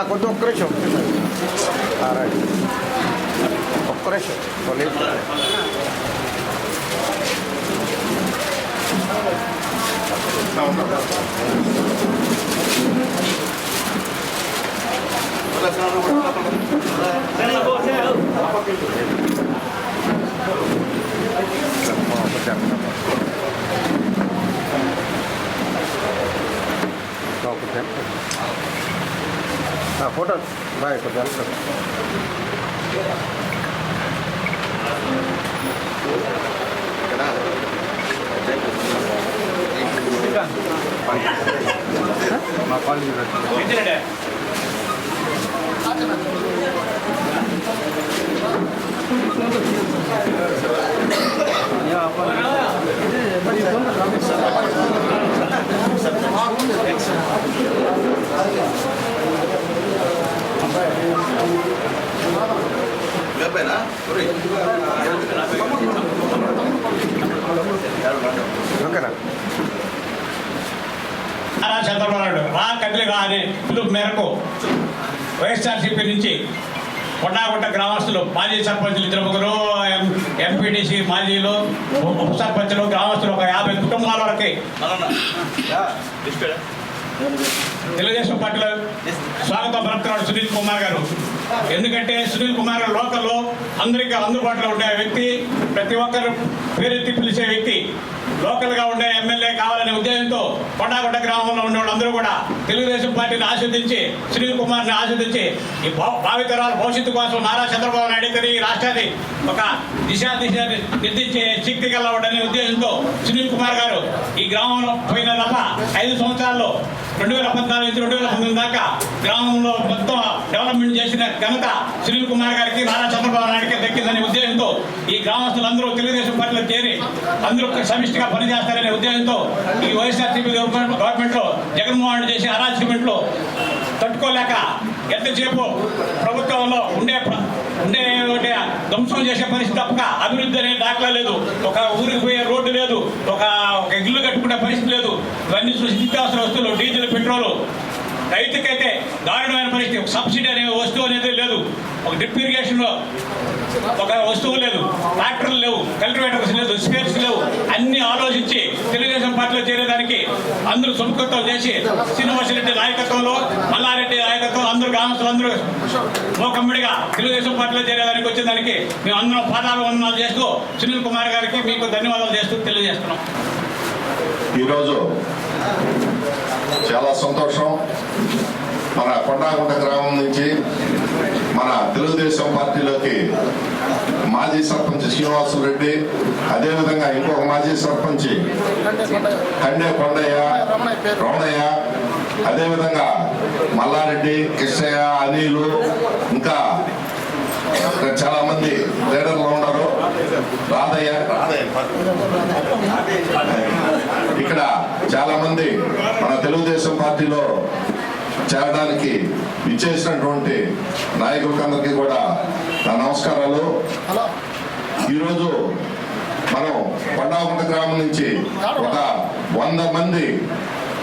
కొంచెం ఒక్క నిమిషం రైట్ ఒక్క నిమిషం ఫోటో బాయ్ కొంచెం మా కాలేజీ ఓకేనా చంద్రబాబు నాయుడు రా కదిలిగా అనే పిలుపు మేరకు వైఎస్ఆర్సీపీ నుంచి కొండాగుట్ట గ్రామస్తులు మాజీ సర్పంచులు 2 ఎంపీటీసీ మాజీలు ఉప సర్పంచులు గ్రామస్తులు ఒక 50 కుటుంబాల వరకు తెలుగుదేశం పార్టీలో స్వాగతం పలుకుతున్నాడు సునీల్ కుమార్ గారు. ఎందుకంటే సునీల్ కుమార్ గారు లోకల్లో అందరికీ అందుబాటులో ఉండే వ్యక్తి, ప్రతి ఒక్కరు పేరెత్తి పిలిచే వ్యక్తి, లోకల్గా ఉండే ఎమ్మెల్యే కావాలనే ఉద్దేశంతో కొండాగుట్ట గ్రామంలో ఉండే వాళ్ళందరూ కూడా తెలుగుదేశం పార్టీని ఆస్వాదించి సునీల్ కుమార్ని ఆస్వాదించి ఈ భావితరాల భవిష్యత్తు కోసం నారా చంద్రబాబు నాయుడు గారి రాష్ట్రాన్ని ఒక దిశ నిర్దించే శక్తి గల ఉండనే ఉద్దేశంతో సునీల్ కుమార్ గారు ఈ గ్రామంలో పోయిన తప్ప 5 సంవత్సరాల్లో 2014 నుంచి 2019 దాకా గ్రామంలో మొత్తం డెవలప్మెంట్ చేసిన ఘనత సునీల్ కుమార్ గారికి నారా చంద్రబాబు నాయుడికి దక్కిందనే ఉద్దేశంతో ఈ గ్రామస్తులందరూ తెలుగుదేశం పార్టీలో చేరి అందరూ సమిష్టిగా పనిచేస్తారనే ఉద్దేశంతో ఈ వైఎస్ఆర్సీపీ గవర్నమెంట్ లో జగన్మోహన్ రెడ్డి చేసే అరాచకమెంట్లో తట్టుకోలేక ఎంతసేపు ప్రభుత్వంలో ఉండే ధ్వంసం చేసే పరిస్థితి తప్పక అభివృద్ధి అనే దాఖలా లేదు, ఒక ఊరికి పోయే రోడ్డు లేదు, ఒక ఇల్లు కట్టుకునే పరిస్థితి లేదు. ఇవన్నీ చూసి నిత్యావసర వస్తువులు, డీజిల్, పెట్రోలు, రైతుకైతే దారుణమైన పరిస్థితి. ఒక సబ్సిడీ అనే వస్తువు అనేది లేదు, ఒక డ్రిప్ ఇరిగేషన్ ఒక వస్తువు లేదు, ట్రాక్టర్లు లేవు, కల్టివేటర్స్ లేదు, స్పేర్స్ లేవు. అన్ని ఆలోచించి తెలుగుదేశం పార్టీలో చేరేదానికి అందరూ సుముఖతం చేసి శ్రీనివాసరెడ్డి నాయకత్వంలో, మల్లారెడ్డి నాయకత్వం అందరూ గ్రామస్తులు అందరూ మోకమ్మడిగా తెలుగుదేశం పార్టీలో చేరేదానికి వచ్చేదానికి మేము అందరం పాదాభివందనాలు చేస్తూ సునీల్ కుమార్ గారికి మీకు ధన్యవాదాలు చేస్తూ తెలియజేస్తున్నాం. ఈరోజు చాలా సంతోషం. మన కొండాగుట్ట గ్రామం నుంచి మన తెలుగుదేశం పార్టీలోకి మాజీ సర్పంచ్ శ్రీనివాసరెడ్డి, అదేవిధంగా ఇంకొక మాజీ సర్పంచ్ కండే కొండయ్య, రమణయ్య, అదేవిధంగా మల్లారెడ్డి, కృష్ణయ్య, అనిలు, ఇంకా చాలా మంది లీడర్లు ఉన్నారు. రాధయ్య, ఇక్కడ చాలా మంది మన తెలుగుదేశం పార్టీలో చేరడానికి ఇచ్చేసినటువంటి నాయకులందరికీ కూడా నా నమస్కారాలు. ఈరోజు మనం కొండాగుట్ట గ్రామం నుంచి ఒక 100 మంది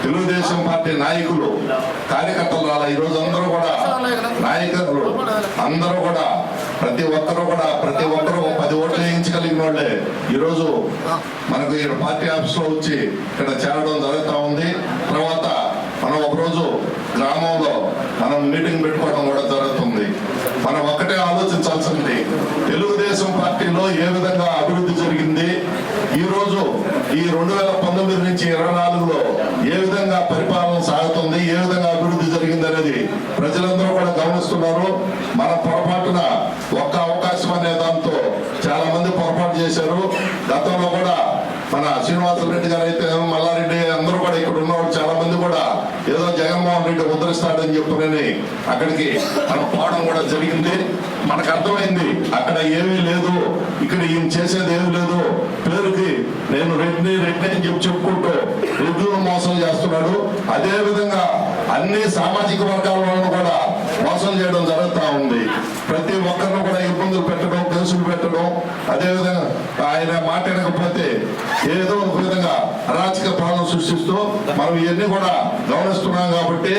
తెలుగుదేశం పార్టీ నాయకులు, కార్యకర్తలు రాలా. ఈరోజు అందరూ కూడా నాయకులు అందరూ కూడా ప్రతి ఒక్కరు 10 ఓట్లు వేయించగలిగిన వాళ్ళే ఈరోజు మనకు ఈ పార్టీ ఆఫీస్ లో వచ్చి ఇక్కడ చేరడం జరుగుతూ ఉంది. తర్వాత మనం ఒకరోజు గ్రామంలో మనం మీటింగ్ పెట్టుకోవడం కూడా జరుగుతుంది. మనం ఒక్కటే ఆలోచించాల్సింది, తెలుగుదేశం పార్టీలో ఏ విధంగా అభివృద్ధి జరిగింది, ఈ రోజు ఈ 2019 నుంచి 24లో ఏ విధంగా పరిపాలన సాగుతుంది, ఏ విధంగా అభివృద్ధి జరిగింది అనేది ప్రజలందరూ కూడా గమనిస్తున్నారు. మన పొరపాటున ఒక్క అవకాశం అనే దాంతో చాలా మంది పొరపాటు చేశారు. గతంలో కూడా మన శ్రీనివాసరెడ్డి గారు అయితే, మల్లారెడ్డి అందరూ కూడా ఇక్కడ ఉన్నవాళ్ళు చాలా మంది కూడా ఏదో జగన్మోహన్ రెడ్డి ఉద్ధరిస్తాడని చెప్పునని అక్కడికి మనం పోవడం కూడా జరిగింది. మనకు అర్థమైంది అక్కడ ఏమీ లేదు, ఇక్కడ ఈయన చేసేది ఏమీ లేదు, పేరుకి నేను రెడ్డి అని చెప్పుకుంటూ రెడ్డిలో మోసం చేస్తున్నాడు. అదే విధంగా అన్ని సామాజిక వర్గాల వాళ్ళను కూడా మోసం చేయడం జరుగుతూ ఉంది. ప్రతి ఒక్కరిని కూడా ఇబ్బందులు పెట్టడం, కేసులు పెట్టడం, అదేవిధంగా ఆయన మాట వినకపోతే ఏదో ఒక విధంగా అరాచక పాలన సృష్టిస్తూ మనం ఇవన్నీ కూడా గమనిస్తున్నాం. కాబట్టి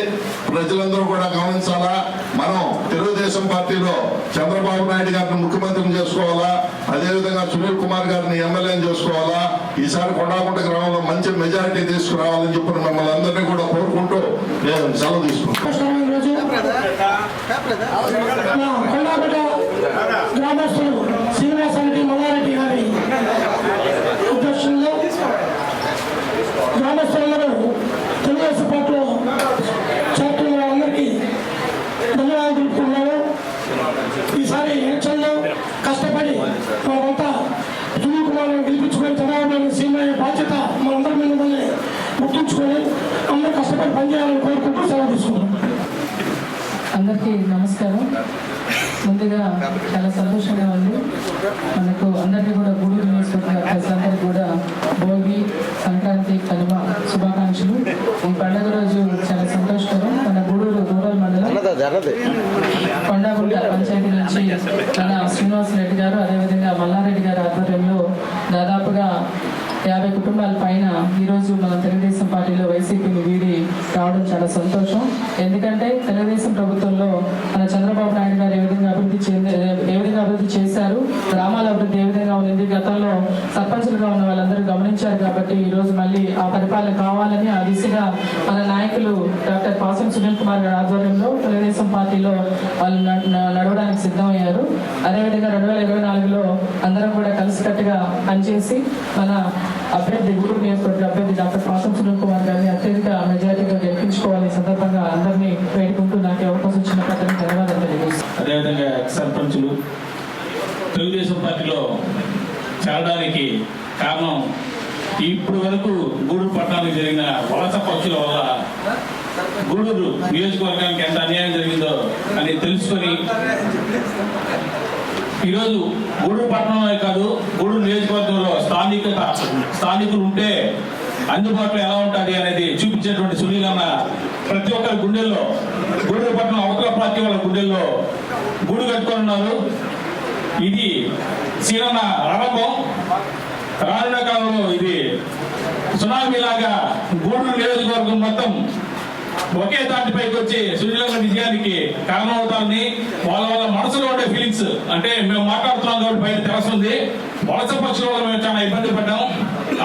ప్రజలందరూ కూడా గమనించాలా. మనం తెలుగుదేశం పార్టీలో చంద్రబాబు నాయుడు గారిని ముఖ్యమంత్రిని చేసుకోవాలా, అదేవిధంగా సునీల్ కుమార్ గారిని ఎమ్మెల్యేని చేసుకోవాలా. ఈసారి కొండాగుంట గ్రామంలో మంచి మెజారిటీ తీసుకురావాలని చెప్పి మిమ్మల్ని అందరినీ కూడా కోరుకుంటూ నేను సెలవు తీసుకుంటాను. గ్రామస్తులు శ్రీనివాసరెడ్డి మల్లారెడ్డి గారి అధ్యక్షుల్లో గ్రామస్తులందరూ తెలుగుదేశం పార్టీలో చేస్తున్న అందరికీ ధన్యవాదాలు తెలుపుతున్నాను. ఈసారి ఎలక్షన్లో కష్టపడి మనమంతా సునీల్ కుమార్ని గెలిపించుకొని చంద్రబాబు సీఎం అయ్యే బాధ్యత మనందరి మీద గుర్తుంచుకొని అందరూ కష్టపడి పనిచేయాలని కోరుకుంటూ సెలవు తీసుకుంటాం. అందరికీ నమస్కారం. ముందుగా చాలా సంతోషంగా ఉంది. మనకు అందరికీ కూడా గూడూరు నియోజకవర్గ ప్రజలందరికీ కూడా భోగి, సంక్రాంతి, కనుమ శుభాకాంక్షలు. ఈ పండుగ రోజు చాలా సంతోషకరం. మన గూడూరు రూరల్ మండలం కొండాగుంట పంచాయతీ నుంచి మన శ్రీనివాసరెడ్డి గారు, అదేవిధంగా మల్లారెడ్డి గారి ఆధ్వర్యంలో దాదాపుగా 50 కుటుంబాల పైన ఈరోజు మన తెలుగుదేశం పార్టీలో వైసీపీని వీడి రావడం చాలా సంతోషం. ఎందుకంటే తెలుగుదేశం ప్రభుత్వంలో మన చంద్రబాబు నాయుడు గారు ఏ విధంగా అభివృద్ధి చేశారు, గ్రామాల అభివృద్ధి ఏ విధంగా ఉంది, గతంలో సర్పంచులుగా ఉన్న వాళ్ళందరూ గమనించారు. కాబట్టి ఈరోజు మళ్ళీ ఆ పరిపాలన కావాలని ఆ దిశగా మన నాయకులు డాక్టర్ పాసం సునీల్ కుమార్ గారి ఆధ్వర్యంలో తెలుగుదేశం పార్టీలో వాళ్ళు నడవడానికి సిద్ధమయ్యారు. అదేవిధంగా 2024లో అందరం కూడా కలిసికట్టుగా పనిచేసి మన అభ్యర్థి గూడూరు నియోజకవర్గ అభ్యర్థి డాక్టర్ పాసం సునీల్ కుమార్ గారిని అత్యధిక మెజారిటీగా గెలిపించుకోవాలని సందర్భంగా అందరినీ వేడుకుంటూ నాకు అవకాశం ఇచ్చిన ప్రజలకు ధన్యవాదాలు తెలియజేస్తాను. అదేవిధంగా సర్పంచులు తెలుగుదేశం పార్టీలో చేరడానికి కారణం ఇప్పటి వరకు గూడూరు పట్టణానికి జరిగిన వలస పక్షుల వల్ల గూడూరు నియోజకవర్గానికి ఎంత అన్యాయం జరిగిందో అని తెలుసుకొని ఈరోజు గూడూరు పట్టణమే కాదు, గూడూరు నియోజకవర్గంలో స్థానికులు ఉంటే అందుబాటులో ఎలా ఉంటుంది అనేది చూపించేటువంటి సునీల్ అన్న ప్రతి ఒక్కరి గుండెల్లో, గూడూరు పట్టణం అవతల పార్టీ వాళ్ళ గుండెల్లో గూడు కట్టుకొని ఉన్నారు. ఇది సీనన్న ఆరంభం. రానున్న కాలంలో ఇది సునామీ లాగా గూడూరు నియోజకవర్గం మొత్తం ఒకే తాటిపైకి వచ్చి సునీల్ విజయానికి కారణమవుతారని వాళ్ళ మనసులో ఉండే ఫీలింగ్స్, అంటే మేము మాట్లాడుతున్నాం కాబట్టి బయట తెలుస్తుంది. వలస పక్షుల వల్ల మేము చాలా ఇబ్బంది పడ్డాం.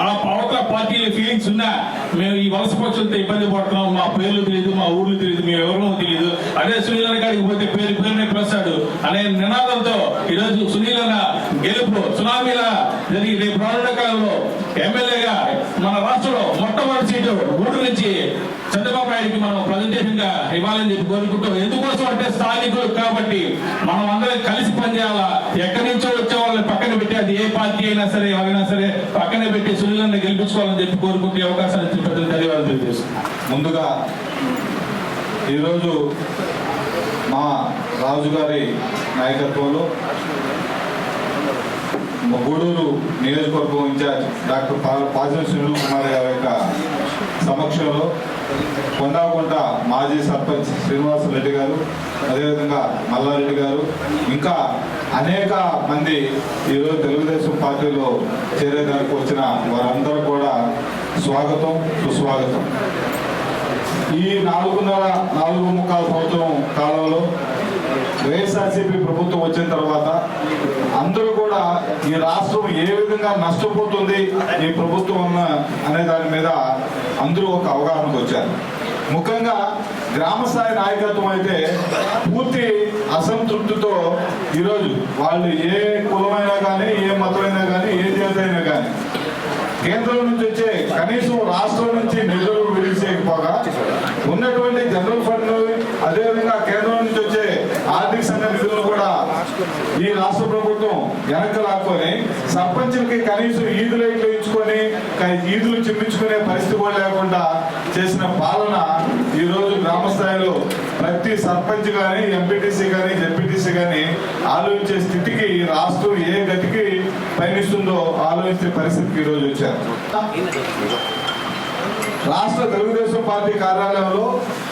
ఆ అవతల పార్టీల ఫీలింగ్స్ ఉన్నా మేము ఈ వలస పక్షులతో ఇబ్బంది పడుతున్నాం, మా పేర్లు తెలియదు, మా ఊర్లు తెలియదు, మేము ఎవరో తెలియదు, అదే సునీల్ అన్న కాడికి పోతే పేరునే పిలుస్తాడు అనే నినాదంతో ఈరోజు సునీల్ అన్న గెలుపు సునామీలా జరిగి రేపు రానున్న కాలంలో ఎమ్మెల్యేగా మన రాష్ట్రంలో మొట్టమొదటి సీటు గూడూరు నుంచి చంద్రబాబు నాయుడికి మనం ప్రజెంటేషన్ గా ఇవ్వాలని చెప్పి కోరుకుంటూ, ఎందుకోసం అంటే స్థానికులు కాబట్టి మనం అందరం కలిసి పనిచేయాలా. ఎక్కడి నుంచో వచ్చే వాళ్ళని పక్కన పెట్టి, అది ఏ పార్టీ అయినా సరే ఎవరైనా సరే పక్కన పెట్టి సునీలను గెలిపించుకోవాలని చెప్పి కోరుకుంటే అవకాశాలు ఇచ్చిన ప్రజలు ధన్యవాదాలు తెలియజేస్తున్నాం. ముందుగా ఈరోజు మా రాజుగారి నాయకత్వంలో గూడూరు నియోజకవర్గం ఇన్ఛార్జ్ డాక్టర్ పాసం సునీల్ కుమార్ గారి యొక్క సమక్షంలో కొండాగుంట మాజీ సర్పంచ్ శ్రీనివాసరెడ్డి గారు, అదేవిధంగా మల్లారెడ్డి గారు, ఇంకా అనేక మంది ఈరోజు తెలుగుదేశం పార్టీలో చేరేదానికి వచ్చిన వారందరూ కూడా స్వాగతం, సుస్వాగతం. ఈ 4.5 సంవత్సరం కాలంలో వైఎస్ఆర్సీపీ ప్రభుత్వం వచ్చిన తర్వాత అందరూ కూడా ఈ రాష్ట్రం ఏ విధంగా నష్టపోతుంది ఈ ప్రభుత్వం అనే దాని మీద అందరూ ఒక అవగాహనకు వచ్చారు. ముఖ్యంగా గ్రామ స్థాయి నాయకత్వం అయితే పూర్తి అసంతృప్తితో ఈరోజు వాళ్ళు ఏ కులమైనా కానీ, ఏ మతమైనా కానీ, ఏ జాతి అయినా కానీ కేంద్రం నుంచి వచ్చే కనీసం రాష్ట్రం నుంచి నిధులు రిలీజ్ చేయకపోగా ఉన్నటువంటి జనరల్ ఫండ్, అదేవిధంగా కేంద్రం నుంచి వచ్చే ఆర్థిక సంఘ నిధులను కూడా ఈ రాష్ట్ర ప్రభుత్వం వెనక్కి లాక్కొని సర్పంచులకి కనీసం ఈదులు ఇచ్చుకొని ఈదులు చిమ్మించుకునే పరిస్థితి కూడా లేకుండా చేసిన పాలన ఈరోజు గ్రామ స్థాయిలో ప్రతి సర్పంచ్ కానీ, ఎంపీటీసీ కానీ, జెడ్పీటీసీ కానీ ఆలోచించే స్థితికి రాష్ట్రం ఏ గతికి పయనిస్తుందో ఆలోచించే పరిస్థితికి ఈరోజు వచ్చారు. రాష్ట్ర తెలుగుదేశం పార్టీ కార్యాలయంలో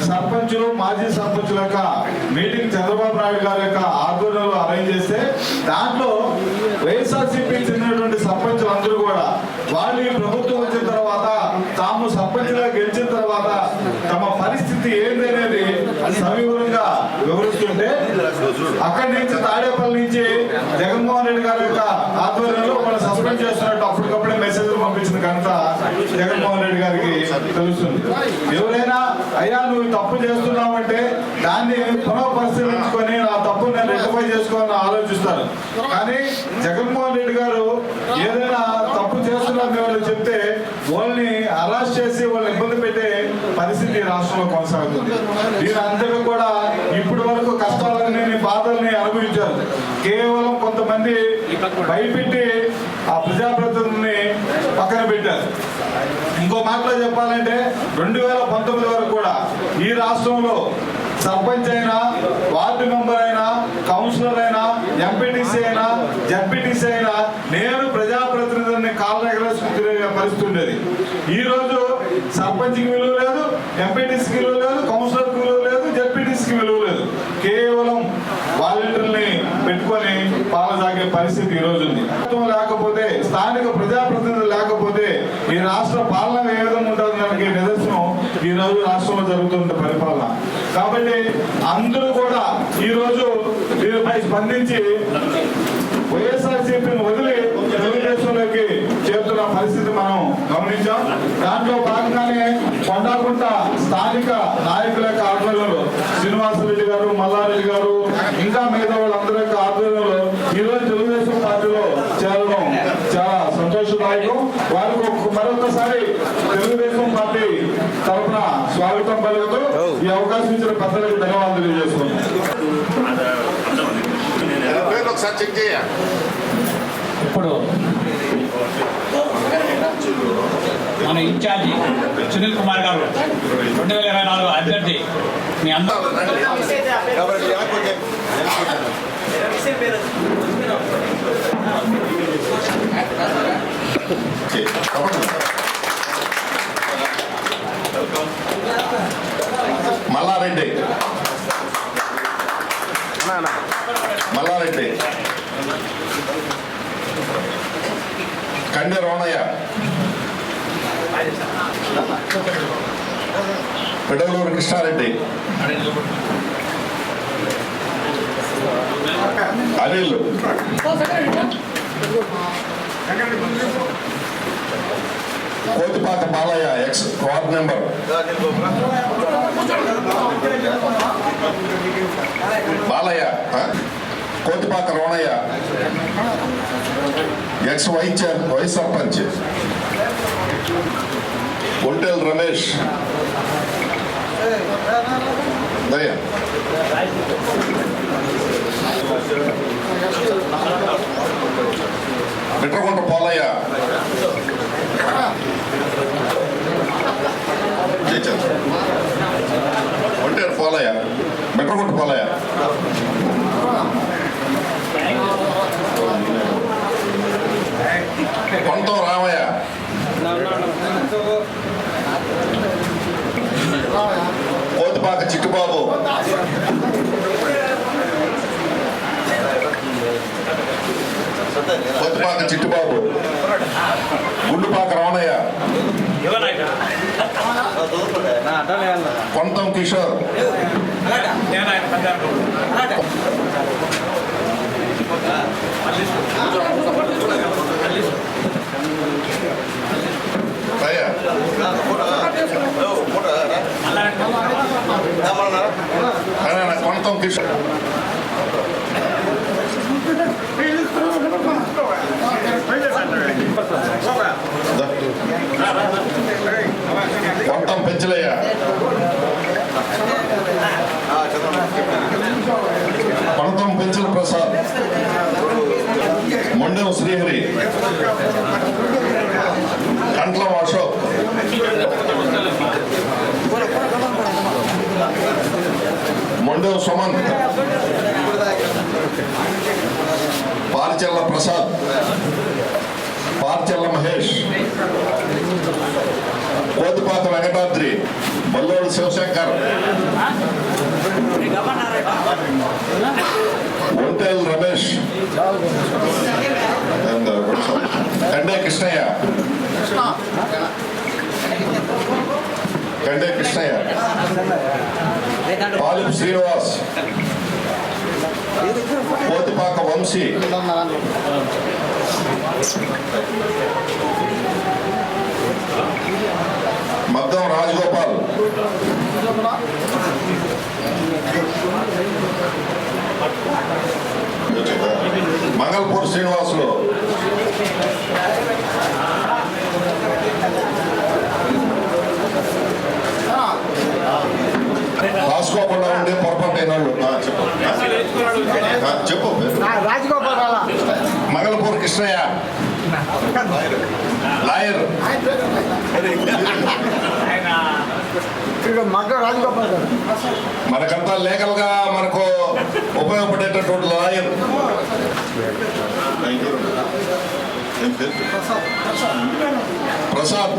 సర్పంచులు మాజీ సర్పంచుల యొక్క మీటింగ్ చంద్రబాబు నాయుడు గారి యొక్క ఆధ్వర్యంలో అరేంజ్ చేస్తే దాంట్లో వైఎస్ఆర్సీపీకి చెందినటువంటి సర్పంచులు అందరూ కూడా వాళ్ళు ఈ ప్రభుత్వం వచ్చిన తర్వాత తాము సర్పంచ్గా గెలిచిన తర్వాత తమ పరిస్థితి ఏంది అనేది సవివరంగా వివరిస్తుంటే అక్కడి నుంచి తాడేపల్లి నుంచి జగన్మోహన్ రెడ్డి గారి యొక్క ఆధ్వర్యంలో వాళ్ళు సస్పెండ్ చేస్తున్నట్టు అప్పటికప్పుడే మెసేజ్లు పంపించిన ఘనత జగన్మోహన్ రెడ్డి గారికి తెలుస్తుంది. ఎవరైనా అయ్యా నువ్వు తప్పు చేస్తున్నావంటే దాన్ని పునః పరిశీలించుకొని నా తప్పు నేను రెక్టిఫై చేసుకోవాలని ఆలోచిస్తారు. కానీ జగన్మోహన్ రెడ్డి గారు ఏదైనా తప్పు చేస్తున్నారని వాళ్ళు చెప్తే వాళ్ళని అరెస్ట్ చేసి వాళ్ళు ఇబ్బంది పెట్టే పరిస్థితి రాష్ట్రంలో కొనసాగుతుంది. దీని అంతగా కూడా ఇప్పటి వరకు కష్టాలని బాధల్ని అనుభవించారు. కేవలం కొంతమంది భయపెట్టి ఆ ప్రజాప్రతినిధుల్ని పక్కన పెట్టారు. ఇంకో మాటలో చెప్పాలంటే 2019 వరకు కూడా ఈ రాష్ట్రంలో సర్పంచ్ అయినా, వార్డు మెంబర్ అయినా, కౌన్సిలర్ అయినా, ఎంపీటీసీ అయినా, జడ్పీటీసీ అయినా నేను ప్రజాప్రతినిధుల్ని కాళ్ళ ఎగరేసుకుని తిరిగే పరిస్థితి ఉండేది. ఈ రోజు సర్పంచ్కి విలువ లేదు, ఎంపీటీసీకి విలువ లేదు, కౌన్సిలర్కి విలువ లేదు, జడ్పీటీసీకి విలువ లేదు. కేవలం వాలంటీర్ని పెట్టుకొని పాలసాగే పరిస్థితి ఈ రోజు ఉంది. లేకపోతే స్థానిక ప్రజాప్రతినిధులు లేకపోతే ఈ రాష్ట్ర పాలన ఏ విధంగా ఉంటుందో దానికి నిదర్శనం ఈ రోజు రాష్ట్రంలో జరుగుతున్న పరిపాలన. కాబట్టి అందరూ కూడా ఈ రోజు దీనిపై స్పందించి వైఎస్ఆర్సీపీని వదిలి తెలుగుదేశంలోకి చేరుతున్న పరిస్థితి మనం గమనించాం. దాంట్లో భాగంగానే కొండాగుంట స్థానిక నాయకుల యొక్క ఆధ్వర్యంలో శ్రీనివాసరెడ్డి గారు, మల్లారెడ్డి గారు, ఇంకా మిగతా వాళ్ళందరి యొక్క ఆధ్వర్యంలో ఈ రోజు తెలుగుదేశం పార్టీలో చేరడం చాలా సంతోషదాయకం. వారికి మరొకసారి తెలుగుదేశం పార్టీ తరఫున స్వాగతం పలుకుతూ ఈ అవకాశం ఇచ్చిన పెద్దలకు ధన్యవాదాలు తెలియజేస్తున్నాం. ఇప్పుడు మన ఇన్ఛార్జి సునీల్ కుమార్ గారు 2024 అభ్యర్థి మీ అందరూ Mallareddy Kande Ronayya, Pedavaluru Krishnareddy, Anil, Kothipaka Balayya ex ward member, Balayya, Kothipaka Ronayya ex vice sarpanch, Ontel Ramesh, Dayya, Bitragunta Polayya, Onteru Polayya, Bitragunta Polayya, Kontham Ramayya, Kothipaka Chittubabu, Kothipaka Chittubabu, Gundupaka Ramanayya, Kontham Kishore, Kontham Kishore, Kontham Penchalayya, Kontham Penchala Prasad, Mondem Srihari, Kantlam Ashok, Mondem Sumanth, Parichella Prasad, Parchella Mahesh, Kothipaka Venkatadri, Ballodu Shivashankar, Ontel Ramesh, Kande Krishnayya, Palip Srinivas, Kothipaka Vamsi, మద్దం Rajagopal, Mangalpur Srinivasulu, రాసుకోకుండా ఉండే పొరపాటు అయిన వాళ్ళు చెప్పు. రాజగోపాల్ మంగళపూర్ కృష్ణయ్య, లాయర్, మగ్గ రాజగోపాల్ గారు మనకంతా లీగల్ గా మనకు ఉపయోగపడేటటువంటి లాయర్. ప్రసాద్,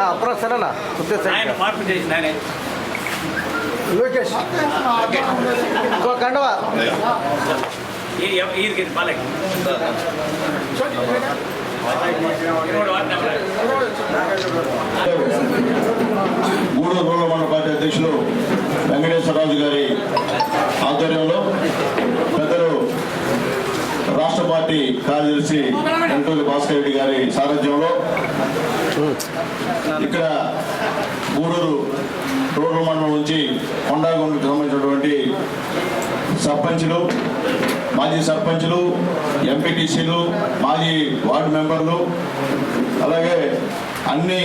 అప్పుడు సరేనా మార్పు చేసింది ఆయన లోకేష్ ఇంకో కండవా ఈదికి పాలకి గూడూరు రూరల్ మండల పార్టీ అధ్యక్షులు వెంకటేశ్వరరాజు గారి ఆధ్వర్యంలో పెద్దలు రాష్ట్ర పార్టీ కార్యదర్శి వెంటూరి భాస్కర్ రెడ్డి గారి సారథ్యంలో ఇక్కడ గూడూరు రూరల్ మండలం నుంచి కొండాగొండకు సంబంధించినటువంటి సర్పంచులు, మాజీ సర్పంచులు, ఎంపీటీసీలు, మాజీ వార్డు మెంబర్లు, అలాగే అన్ని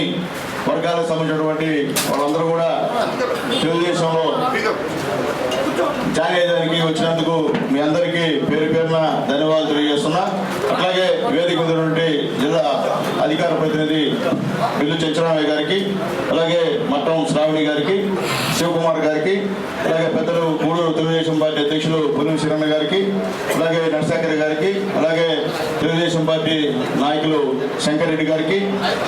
వర్గాలకు సంబంధించినటువంటి వాళ్ళందరూ కూడా తెలుగుదేశంలో జాయిన్ అయ్యేదానికి వచ్చినందుకు మీ అందరికీ పేరు పేరున ధన్యవాదాలు తెలియజేస్తున్నా. అట్లాగే వేదిక మీద నుండి జిల్లా అధికార ప్రతినిధి బిల్లు చెంచరామయ్య గారికి, అలాగే మట్టం శ్రావణి గారికి, శివకుమార్ గారికి, అలాగే పెద్దలు గూడూరు తెలుగుదేశం పార్టీ అధ్యక్షులు పులిం శిరణ గారికి, అలాగే నరశేఖర్ గారికి, అలాగే తెలుగుదేశం పార్టీ నాయకులు శంకర్ రెడ్డి గారికి,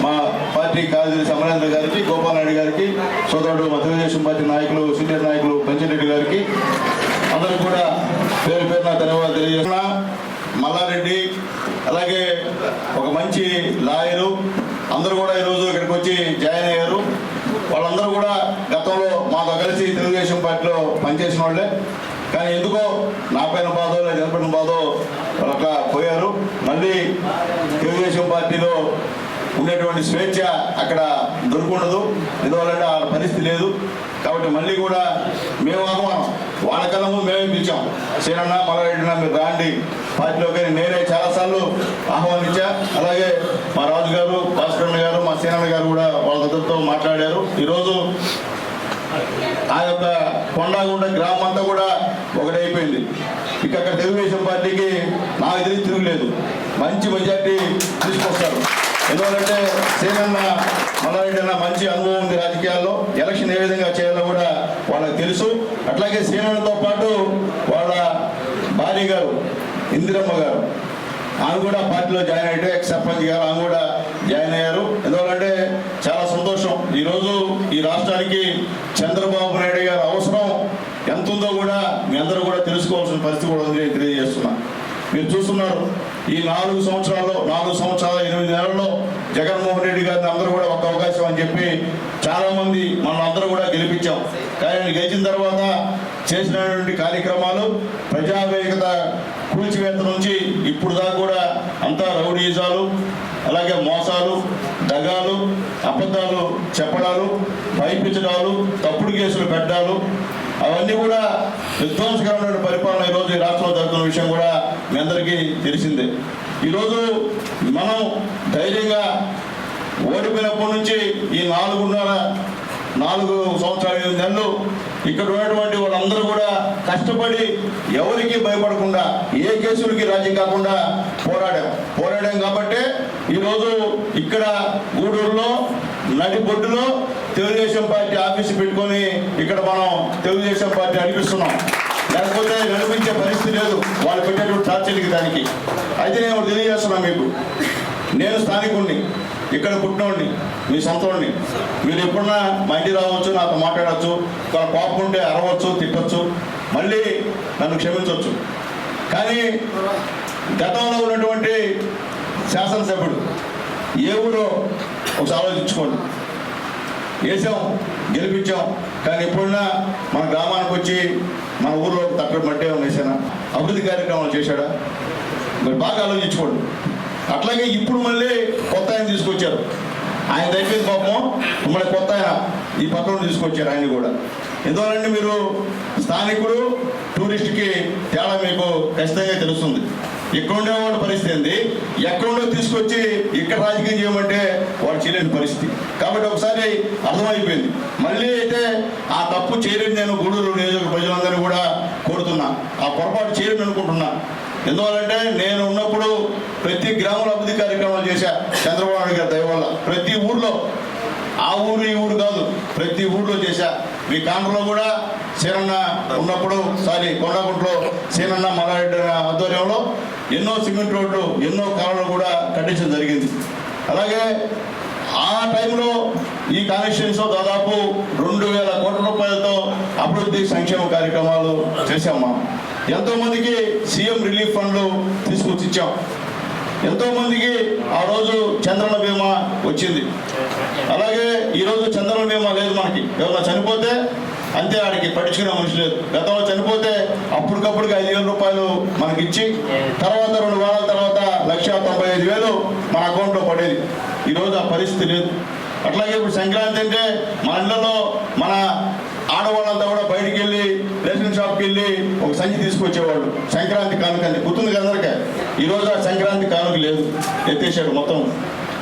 మా పార్టీ కార్యదర్శి అమరేంద్ర గారికి, గోపాల్ రెడ్డి గారికి, సోదరుడు మా తెలుగుదేశం పార్టీ నాయకులు సీనియర్ నాయకులు పంచిరెడ్డి గారికి అందరూ కూడా పేరు పేరున ధన్యవాదాలు తెలియజేస్తున్నా. మల్లారెడ్డి, అలాగే ఒక మంచి లాయరు, అందరూ కూడా ఈరోజు ఇక్కడికి వచ్చి జాయిన్ అయ్యారు. వాళ్ళందరూ కూడా గతంలో మాతో కలిసి తెలుగుదేశం పార్టీలో పనిచేసిన వాళ్ళే, కానీ ఎందుకో నా పైన బాధో లేదా జనపడిన బాధో వాళ్ళు అట్లా పోయారు. మళ్ళీ తెలుగుదేశం పార్టీలో ఉండేటువంటి స్వేచ్ఛ అక్కడ దొరుకుండదు, ఎందువల్లంటే ఆ పరిస్థితి లేదు. కాబట్టి మళ్ళీ కూడా మేము ఆహ్వానం, వాళ్ళకన్నా ముందు మేమే పిలిచాం, సేనన్న మల్లారెడ్డిన మీరు రాండి పార్టీలోకి. నేనే చాలాసార్లు ఆహ్వానించా. అలాగే మా రాజు గారు, భాస్కరన్న గారు, మా సేనన్న గారు కూడా వాళ్ళతో మాట్లాడారు. ఈరోజు ఆ యొక్క కొండాగుండ గ్రామం అంతా కూడా ఒకటైపోయింది. ఇక్కడ తెలుగుదేశం పార్టీకి నాకు తెలిసి తిరుగులేదు, మంచి మెజార్టీ తీసుకొస్తారు. ఎందుకంటే సేనన్న మల్లారెడ్డి అన్న మంచి అనుభవం ఉంది రాజకీయాల్లో, ఎలక్షన్ ఏ విధంగా చేయాలో కూడా వాళ్ళకి తెలుసు. అట్లాగే సేనన్నతో పాటు వాళ్ళ భార్య గారు ఇందిరమ్మ గారు, ఆమె కూడా పార్టీలో జాయిన్ అయితే, ఎక్స్ సర్పంచ్ గారు ఆమె కూడా జాయిన్ అయ్యారు. ఎందుకంటే చాలా సంతోషం. ఈరోజు ఈ రాష్ట్రానికి చంద్రబాబు నాయుడు గారి అవసరం ఎంత ఉందో కూడా మీ అందరూ కూడా తెలుసుకోవాల్సిన పరిస్థితి కూడా ఉంది తెలియజేస్తున్నా. మీరు చూస్తున్నారు, ఈ 4 సంవత్సరాలు 8 నెలల్లో జగన్మోహన్ రెడ్డి గారిని అందరూ కూడా ఒక అవకాశం అని చెప్పి చాలా మంది మనం అందరూ కూడా గెలిపించాం. కానీ గెలిచిన తర్వాత చేసినటువంటి కార్యక్రమాలు ప్రజావేదికత కూల్చివేత నుంచి ఇప్పుడు దాకా కూడా అంతా రౌడీజాలు, అలాగే మోసాలు, దగాలు, అబద్ధాలు చెప్పడాలు, పైపించడాలు, తప్పుడు కేసులు పెట్టడాలు, అవన్నీ కూడా విధ్వంసకరమైన పరిపాలన ఈరోజు ఈ రాష్ట్రంలో జరుగుతున్న విషయం కూడా మీ అందరికీ తెలిసిందే. ఈరోజు మనం ధైర్యంగా ఓడిపోయినప్పటి నుంచి ఈ 4 సంవత్సరాలు 8 నెలలు ఇక్కడ ఉన్నటువంటి వాళ్ళందరూ కూడా కష్టపడి ఎవరికి భయపడకుండా ఏ కేసులకి రాజీ కాకుండా పోరాడాం కాబట్టి ఈరోజు ఇక్కడ గూడూరులో నడిబొడ్డులో తెలుగుదేశం పార్టీ ఆఫీసు పెట్టుకొని ఇక్కడ మనం తెలుగుదేశం పార్టీ నడిపిస్తున్నాం. లేకపోతే నడిపించే పరిస్థితి లేదు వాళ్ళు పెట్టేటువంటి టార్చర్కి దానికి. అయితే నేను తెలియజేస్తున్నా మీకు, నేను స్థానికుడిని, ఇక్కడ పుట్టినోడిని, మీ సొంతోడిని. మీరు ఎప్పుడన్నా మా ఇంటికి రావచ్చు, నాతో మాట్లాడవచ్చు, కోపం ఉంటే అరవచ్చు, తిట్టచ్చు, మళ్ళీ నన్ను క్షమించవచ్చు. కానీ గతంలో ఉన్నటువంటి శాసనసభ్యుడు ఏ ఊరో ఒకసారి ఆలోచించుకోండి. వేసాం, గెలిపించాం, కానీ ఎప్పుడన్నా మన గ్రామానికి వచ్చి మన ఊర్లో తక్కడ మట్టే వేసానా, అభివృద్ధి కార్యక్రమాలు చేశాడా? మరి బాగా ఆలోచించుకోండి. అట్లాగే ఇప్పుడు మళ్ళీ కొత్త ఆయన తీసుకొచ్చారు. ఆయన దగ్గర పాపం మళ్ళీ కొత్త ఆయన ఈ పక్కన తీసుకొచ్చారు ఆయన కూడా. ఎందువల్లంటే మీరు స్థానికుడు టూరిస్ట్కి తేడా మీకు ఖచ్చితంగా తెలుస్తుంది. ఇక్కడ ఉండేవాళ్ళ పరిస్థితి ఏంది, ఎక్కడుండో తీసుకొచ్చి ఇక్కడ రాజకీయం చేయమంటే వాడు చేయలేని పరిస్థితి. కాబట్టి ఒకసారి అర్థమైపోయింది. మళ్ళీ అయితే ఆ తప్పు చేయలేని నేను గూడూరు నియోజక ప్రజలందరూ కూడా కోరుతున్నా, ఆ పొరపాటు చేయలేని అనుకుంటున్నా. ఎందువల్లంటే నేను ఉన్నప్పుడు ప్రతి గ్రామంలో అభివృద్ధి కార్యక్రమాలు చేశా చంద్రబాబు నాయుడు గారి దయ వల్ల. ప్రతి ఊర్లో, ఆ ఊరు ఈ ఊరు కాదు, ప్రతి ఊర్లో చేశా. మీ కాండ్రలో కూడా సీనన్న ఉన్నప్పుడు, కొండగుంట్లో సీనన్న మల్లారెడ్డి ఆధ్వర్యంలో ఎన్నో సిమెంట్ రోడ్లు, ఎన్నో కాలువలు కూడా కట్టించడం జరిగింది. అలాగే ఆ టైంలో ఈ కాన్స్టిట్యూన్సీలో దాదాపు 2000 కోట్ల రూపాయలతో అభివృద్ధి సంక్షేమ కార్యక్రమాలు చేశాం. మనం ఎంతోమందికి సీఎం రిలీఫ్ ఫండ్లు తీసుకొచ్చి ఇచ్చాం. ఎంతోమందికి ఆ రోజు చంద్రన్న బీమా వచ్చింది. అలాగే ఈరోజు చంద్రన్న బీమా లేదు మనకి. ఎవరైనా చనిపోతే అంతే, ఆడికి పట్టించుకునే మనిషి లేదు. గతంలో చనిపోతే అప్పటికప్పుడుకి 5,000 రూపాయలు మనకి ఇచ్చి తర్వాత 2 వారాల తర్వాత 1,95,000 మన అకౌంట్లో పడేది. ఈరోజు ఆ పరిస్థితి లేదు. అట్లాగే ఇప్పుడు సంక్రాంతి అంటే మన ఇళ్లలో మన ఆడవాళ్ళంతా కూడా బయటికి వెళ్ళి రేషన్ షాప్కి వెళ్ళి ఒక సంచి తీసుకొచ్చేవాళ్ళు. సంక్రాంతి కానుకండి గుర్తుంది కదా అందరికీ. ఈరోజు ఆ సంక్రాంతి కానుక లేదు, ఎత్తేసాడు మొత్తం.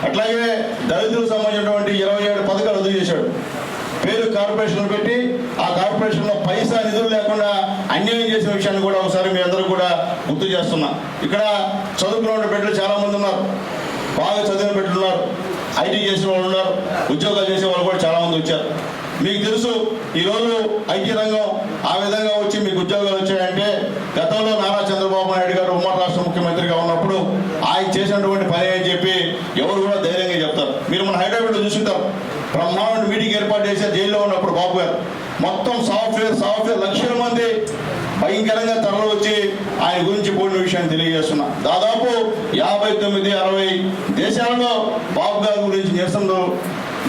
అట్లాగే దళితులకు సంబంధించినటువంటి 27 పథకాలు రద్దు చేశాడు. పేరు కార్పొరేషన్లు పెట్టి ఆ కార్పొరేషన్లో పైసా నిధులు లేకుండా అన్యాయం చేసిన విషయాన్ని కూడా ఒకసారి మీ అందరూ కూడా గుర్తు చేస్తున్నా. ఇక్కడ చదువుకున్న బిడ్డలు చాలామంది ఉన్నారు, బాగా చదివిన బిడ్డలు ఉన్నారు, ఐటీ చేసిన వాళ్ళు ఉన్నారు, ఉద్యోగాలు చేసే వాళ్ళు కూడా చాలామంది వచ్చారు. మీకు తెలుసు ఈరోజు ఐటీ రంగం ఆ విధంగా వచ్చి మీకు ఉద్యోగాలు వచ్చాయంటే గతంలో నారా చంద్రబాబు నాయుడు గారు ఉమ్మడి రాష్ట్ర ముఖ్యమంత్రిగా ఉన్నప్పుడు ఆయన చేసినటువంటి పని అని చెప్పి ఎవరు కూడా ధైర్యంగా చెప్తారు. మీరు మన హైదరాబాద్లో చూసుంటారు, బ్రహ్మాండ మీటింగ్ ఏర్పాటు చేశారు జైల్లో ఉన్నప్పుడు బాబు గారు. మొత్తం సాఫ్ట్వేర్ లక్షల మంది భయంకరంగా తరలి వచ్చి ఆయన గురించి పోయిన విషయాన్ని తెలియజేస్తున్నా. దాదాపు 59-60 దేశాలలో బాబు గారి గురించి నిరసనలు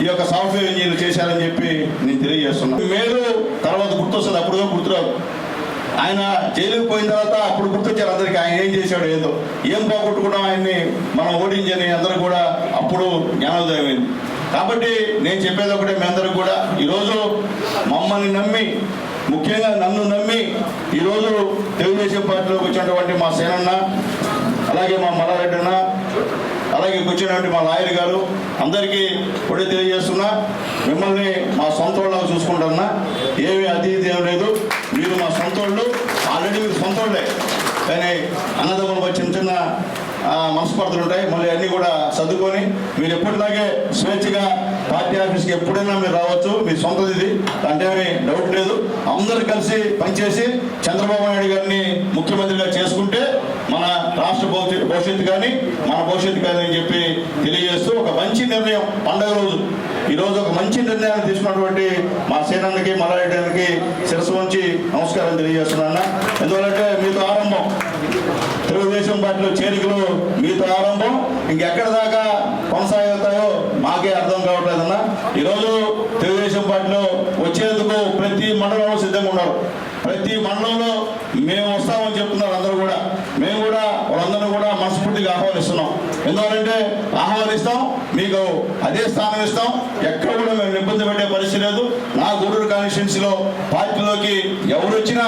ఈ యొక్క సాఫ్ట్వేర్ ఇంజనీర్లు చేశారని చెప్పి నేను తెలియజేస్తున్నా. మీరు తర్వాత గుర్తొస్తుంది, అప్పుడుగా గుర్తురాదు. ఆయన జైలుకి పోయిన తర్వాత అప్పుడు గుర్తొచ్చారు అందరికీ ఆయన ఏం చేశాడు, ఏం పోగొట్టుకున్నాం ఆయన్ని మనం ఓడించని అందరూ కూడా అప్పుడు జ్ఞానోదయం అయింది. కాబట్టి నేను చెప్పేది ఒకటే, మీ అందరూ కూడా ఈరోజు మమ్మల్ని నమ్మి, ముఖ్యంగా నన్ను నమ్మి ఈరోజు తెలుగుదేశం పార్టీలోకి వచ్చినటువంటి మా సేనన్న, అలాగే మా మల్లారెడ్డి అన్న, అలాగే వచ్చినటువంటి మా లాయర్ గారు అందరికీ కూడా తెలియజేస్తున్నా, మిమ్మల్ని మా సొంత వాళ్ళగా చూసుకుంటున్నా. ఏమీ అది ఇది ఏం లేదు, మీరు మా సొంత వాళ్ళు. ఆల్రెడీ మీరు సొంత వాళ్ళే, కానీ అన్నదమ్ములు చిన్న చిన్న మనస్పర్ధలు ఉంటాయి. మళ్ళీ అన్నీ కూడా సర్దుకొని మీరు ఎప్పటిలాగే స్వేచ్ఛగా పార్టీ ఆఫీస్కి ఎప్పుడైనా మీరు రావచ్చు. మీ సొంతది ఇది, అంటే డౌట్ లేదు. అందరూ కలిసి పనిచేసి చంద్రబాబు నాయుడు గారిని ముఖ్యమంత్రిగా చేసుకుంటే మన రాష్ట్ర భవిష్యత్తు కానీ మన భవిష్యత్తు కానీ అని చెప్పి తెలియజేస్తూ ఒక మంచి నిర్ణయం, పండుగ రోజు ఈరోజు ఒక మంచి నిర్ణయాన్ని తీసుకున్నటువంటి మా సేనానికి మల్లారెడ్డికి శిరస్సు వంచి నమస్కారం తెలియజేస్తున్నాను. ఎందువల్లంటే మీతో ఆరంభం, తెలుగుదేశం పార్టీలో చేరికలు మీతో ఆరంభం, ఇంకెక్కడ దాకా కొనసాగుతాయో మాకే అర్థం కావట్లేదన్నా. ఈరోజు తెలుగుదేశం పార్టీలో వచ్చేందుకు ప్రతి మండలంలో సిద్ధంగా ఉన్నారు. ప్రతి మండలంలో మేము వస్తామని చెప్తున్నారు అందరూ కూడా. మేము కూడా వాళ్ళందరూ కూడా మనస్ఫూర్తిగా ఆహ్వానిస్తున్నాం. ఎందుకంటే ఆహ్వానిస్తాం, మీకు అదే స్థానం ఇస్తాం. ఎక్కడ కూడా మేము ఇబ్బంది పెట్టే పరిస్థితి లేదు. నా గూడూరు కాన్స్టిట్యున్సీలో పార్టీలోకి ఎవరు వచ్చినా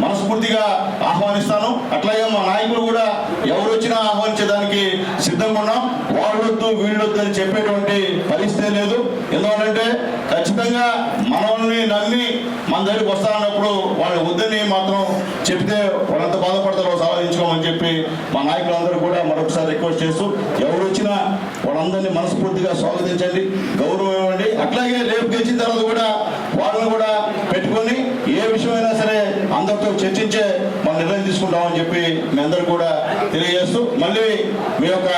మనస్ఫూర్తిగా ఆహ్వానిస్తాను. అట్లాగే మా నాయకులు కూడా ఎవరు వచ్చినా ఆహ్వానించడానికి సిద్ధంగా ఉన్నాం. వాళ్ళొద్దు వీళ్ళొద్దు అని చెప్పేటువంటి పరిస్థితి లేదు. ఎందుకంటే ఖచ్చితంగా మనల్ని నమ్మి మన దగ్గరికి వస్తానన్నప్పుడు వాళ్ళు వద్దని మాత్రం చెప్తే వాళ్ళంతా బాధపడతారో సాధించుకోమని చెప్పి మా నాయకులందరూ కూడా మరొకసారి రిక్వెస్ట్ చేస్తూ ఎవరు వచ్చినా వాళ్ళందరినీ మనస్ఫూర్తిగా స్వాగతించండి, గౌరవం ఇవ్వండి. అట్లాగే రేపు గెలిచిన తర్వాత కూడా వాళ్ళని కూడా పెట్టుకొని ఏ విషయమైనా సరే అందరితో చర్చించే మనం నిర్ణయం తీసుకుంటామని చెప్పి మీ అందరూ కూడా తెలియజేస్తూ మళ్ళీ మీ యొక్క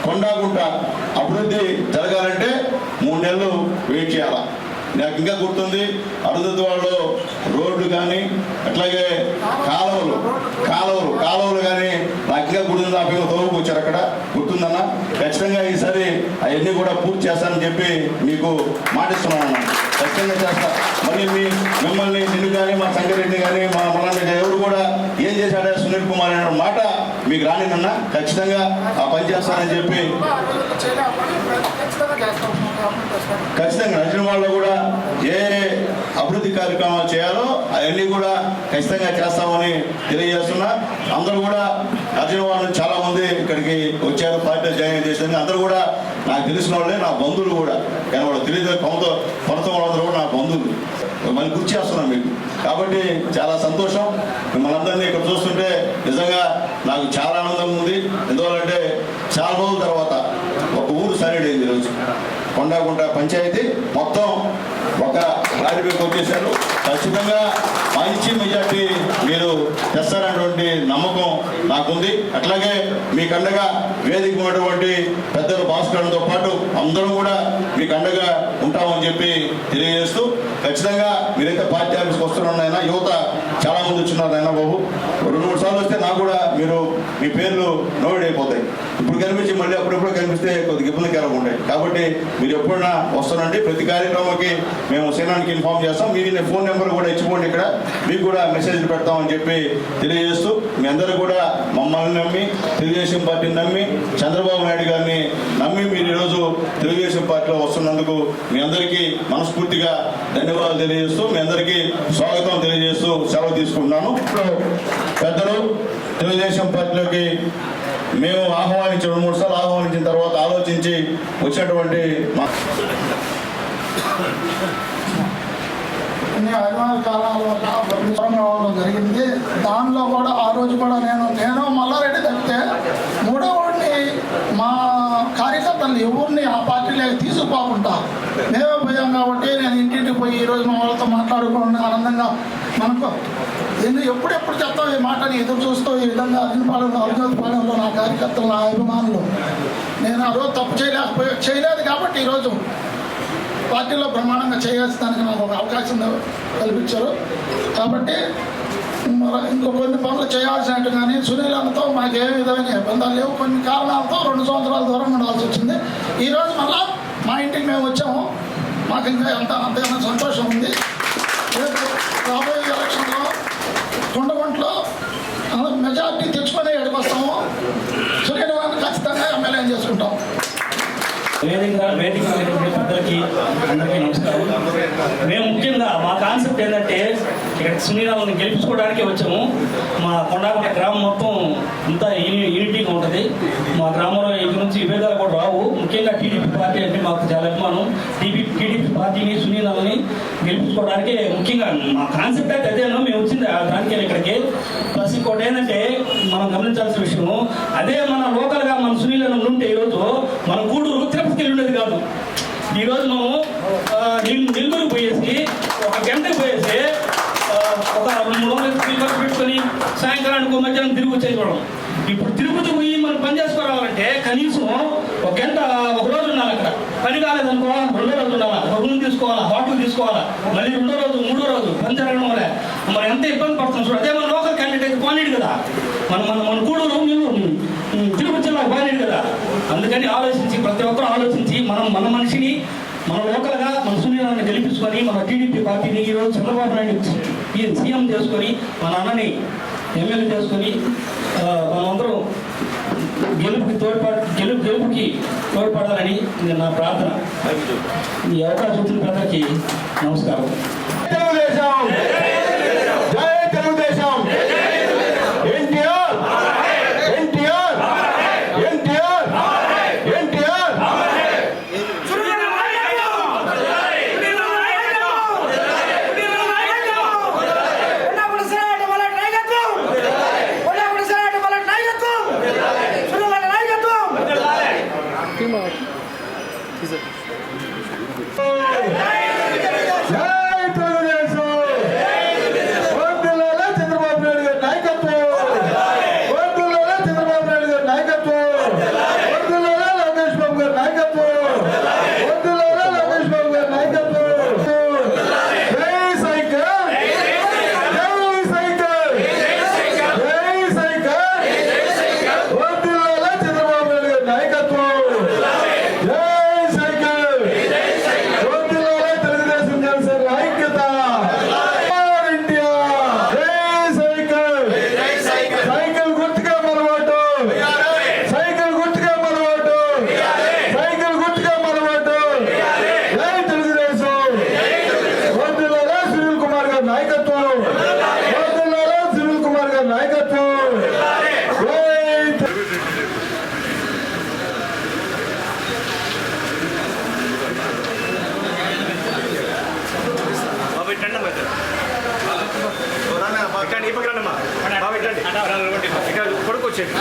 కొండాగుంట అభివృద్ధి జరగాలంటే 3 నెలలు వెయిట్ చేయాలా. నాకు ఇంకా గుర్తుంది, అరుదత్తి వాళ్ళు రోడ్లు కానీ అట్లాగే కాలువలు కానీ నాకు ఇంకా గుర్తుంది. నాకు తోపుకు వచ్చారు అక్కడ, గుర్తుందన్న. ఖచ్చితంగా ఈసారి అవన్నీ కూడా పూర్తి చేస్తానని చెప్పి మీకు మాటిస్తున్నాను. ఖచ్చితంగా చేస్తా. మళ్ళీ మిమ్మల్ని నిన్ను కానీ మా సంగారెడ్డిని కానీ మా మనంగా ఎవరు కూడా ఏం చేశాడే సునీల్ కుమార్ అనే మాట మీకు రానినన్నా ఖచ్చితంగా ఆ పని చేస్తానని చెప్పి ఖచ్చితంగా నజరవాడలో కూడా ఏ అభివృద్ధి కార్యక్రమాలు చేయాలో అవన్నీ కూడా ఖచ్చితంగా చేస్తామని తెలియజేస్తున్నా. అందరూ కూడా నజరవాడ నుంచి చాలా మంది ఇక్కడికి వచ్చారు, పార్టీలో జాయిన్ చేసింది. అందరూ కూడా నాకు తెలిసిన వాళ్ళే, నా బంధువులు కూడా. కానీ వాళ్ళు తెలియదు కొనత వాళ్ళందరూ కూడా నా బంధువులు. మళ్ళీ గుర్తు చేస్తున్నాం మీకు. కాబట్టి చాలా సంతోషం మిమ్మల్ని అందరినీ ఇక్కడ చూస్తుంటే. నిజంగా నాకు చాలా ఆనందంగా ఉంది. ఎందువల్లంటే చాలా రోజుల తర్వాత ఒక ఊరు సరైనది ఈరోజు కొండాగుంట పంచాయతీ మొత్తం ఒక రాజకీయకు వచ్చేసారు. ఖచ్చితంగా మంచి మెజార్టీ మీరు తెస్తారనేటువంటి నమ్మకం నాకుంది. అట్లాగే మీకు అండగా వేదిక ఉన్నటువంటి పెద్దలు భాస్కర్తో పాటు అందరం కూడా మీకు అండగా ఉంటామని చెప్పి తెలియజేస్తూ ఖచ్చితంగా మీరైతే పార్టీ ఆఫీస్కి వస్తున్నారైనా యువత చాలా మంది వచ్చినారు అయినా బాబు. 2-3 సార్లు వస్తే నాకు కూడా మీ పేర్లు నోట్ అయిపోతాయి. ఇప్పుడు కనిపించి మళ్ళీ అప్పుడెప్పుడు కనిపిస్తే కొద్దిగా ఇబ్బందికరంగా ఉంటాయి. కాబట్టి మీరు ఎప్పుడైనా వస్తానండి. ప్రతి కార్యక్రమానికి మేము సేనానికి ఇన్ఫార్మ్ చేస్తాం. మీరు ఫోన్ నెంబర్ కూడా ఇచ్చిపోండి, ఇక్కడ మీకు కూడా మెసేజ్లు పెడతామని చెప్పి తెలియజేస్తూ మీ అందరూ కూడా మమ్మల్ని నమ్మి, తెలుగుదేశం పార్టీని నమ్మి, చంద్రబాబు నాయుడు గారిని నమ్మి మీరు ఈరోజు తెలుగుదేశం పార్టీలో వస్తున్నందుకు మీ అందరికీ మనస్ఫూర్తిగా ధన్యవాదాలు తెలియజేస్తూ మీ అందరికీ స్వాగతం తెలియజేస్తూ సెలవు తీసుకుంటున్నాను. ఇప్పుడు పెద్దలు తెలుగుదేశం పార్టీలోకి మేము 2-3 సార్లు ఆహ్వానించిన తర్వాత ఆలోచించి వచ్చినటువంటి కొన్ని అభిమాన కారణాల వల్ల రావడం జరిగింది. దానిలో కూడా ఆ రోజు కూడా నేను మల్లారెడ్డి తప్పితే 3వ వాడిని మా కార్యకర్తలు ఎవరిని ఆ పార్టీలోకి తీసుకుపోకుండా మేమే పోయాం. కాబట్టి నేను ఇంటింటికి పోయి ఈరోజు మా వాళ్ళతో మాట్లాడుకోండి ఆనందంగా మనకు ఎప్పుడెప్పుడు చెప్తాం ఈ మాటని ఎదురు చూస్తూ ఈ విధంగా అర్జునపాలెంలో నా కార్యకర్తలు, నా అభిమానులు నేను ఆ రోజు తప్పు చేయలేదు కాబట్టి ఈరోజు పార్టీలో బ్రహ్మాండంగా చేయాల్సిదానికి నాకు ఒక అవకాశం కల్పించారు. కాబట్టి ఇంకో కొన్ని పనులు చేయాల్సినట్టు కానీ సునీలతో మాకు ఏ విధమైన ఇబ్బందులు లేవు. కొన్ని కారణాలతో 2 సంవత్సరాల దూరం ఉండాల్సి వచ్చింది. ఈరోజు మళ్ళా మా ఇంటికి మేము వచ్చాము. మాకు ఇంకా అంతేమైనా సంతోషం ఉంది. రాబోయే ఎలక్షన్లో కొండగుంటలో మెజార్టీ తెచ్చుకొని ఎడికొస్తాము. సునీల్ ఖచ్చితంగా ఎమ్మెల్యే చేసుకుంటాం. వేదిక పెద్దలకి అందరికీ నమస్కారం. మేము ముఖ్యంగా మా కాన్సెప్ట్ ఏంటంటే ఇక్కడ సునీలని గెలిపించుకోవడానికి వచ్చాము. మా కొండాగుంట గ్రామం మొత్తం అంతా యూనిటీగా ఉంటుంది. మా గ్రామంలో ఇంటి నుంచి విభేదాలు కూడా రావు. ముఖ్యంగా టీడీపీ పార్టీ అంటే మాకు చాలా అభిమానం. టీడీపీ పార్టీని సునీలని గెలిపించుకోవడానికి ముఖ్యంగా మా కాన్సెప్ట్ అయితే అదేనో మేము వచ్చింది దానికి ఇక్కడికి. ప్లస్ ఇంకోటి ఏంటంటే మనం గమనించాల్సిన విషయము, అదే మన లోకల్గా మన సునీలను ఉంటే ఈరోజు మన గూడూరు తిరుపతికి ఉండేది కాదు. ఈరోజు మేము నెల్లూరు పోయేసి 1 గంటకు పోయేసి ఒక 300 పెట్టుకొని సాయంకాలానికి మధ్యాహ్నం తిరిగి వచ్చేసుకోవడం. ఇప్పుడు తిరుపతి పోయి మనం పని చేసుకోవాలంటే కనీసం 1 గంట ఒక రోజు ఉండాలి అక్కడ. పని కాలేదనుకో 2వ రోజు ఉండాలా, రూమ్ తీసుకోవాలా, హోటల్ తీసుకోవాలా, మళ్ళీ 2వ రోజు 3వ రోజు పని జరగడం వల్ల మనం ఎంత ఇబ్బంది పడుతున్నాం చూడ. అదే మన లోకల్ క్యాండిడేట్ అయితే బాగానేది కదా, మన కూడూరు తిరుపతి జిల్లా బాగానేది కదా. అందుకని ఆలోచించి ప్రతి ఒక్కరు ఆలోచించి మన మనిషిని మన లోకల్గా మన సునీలని గెలిపించుకొని మన టీడీపీ పార్టీని ఈరోజు చంద్రబాబు నాయుడు సీఎం చేసుకొని మన అన్నని ఎమ్మెల్యే చేసుకొని మనమందరం గెలుపుకి తోడ్పడాలని నా ప్రార్థన. ఈ అవకాశం ఇచ్చిన ప్రజలకి నమస్కారం. తెలుగుదేశం జై తెలుగుదేశం. ఎన్టీఆర్ ఎన్టీఆర్ ఎన్టీఆర్ ఎన్టీఆర్. జై తెలుగుదేశం. వర్ధిల్లాలి చంద్రబాబు నాయుడు గారి నాయకత్వం. వర్ధిల్లాలి చంద్రబాబు నాయుడు గారి నాయకత్వం. వర్ధిల్లాలి లోకేష్ బాబు గారి నాయకత్వం. వర్ధిల్లాలి లోకేష్ బాబు గారి నాయకత్వం. జై సైకిల్ జై సైకిల్ జై సైకిల్. వర్ధిల్లాలి చంద్రబాబు నాయుడు గారి నాయకత్వం. జై సైకిల్. వర్ధిల్లాలి తెలుగుదేశం జనసేన ఐక్యత. ఎన్టీఆర్. జై సైకిల్. సైకిల్ గుర్తుగా మన ఓటు. సైకిల్ గుర్తుగా మన ఓటు. సైకిల్ గుర్తుగా మన ఓటు. జై తెలుగుదేశం. వర్ధిల్లాలి సునీల్ కుమార్ గారి నాయకత్వం. వర్ధిల్లాలి సునీల్ కుమార్ గారి నాయకత్వం. జై కొడుకు వచ్చేది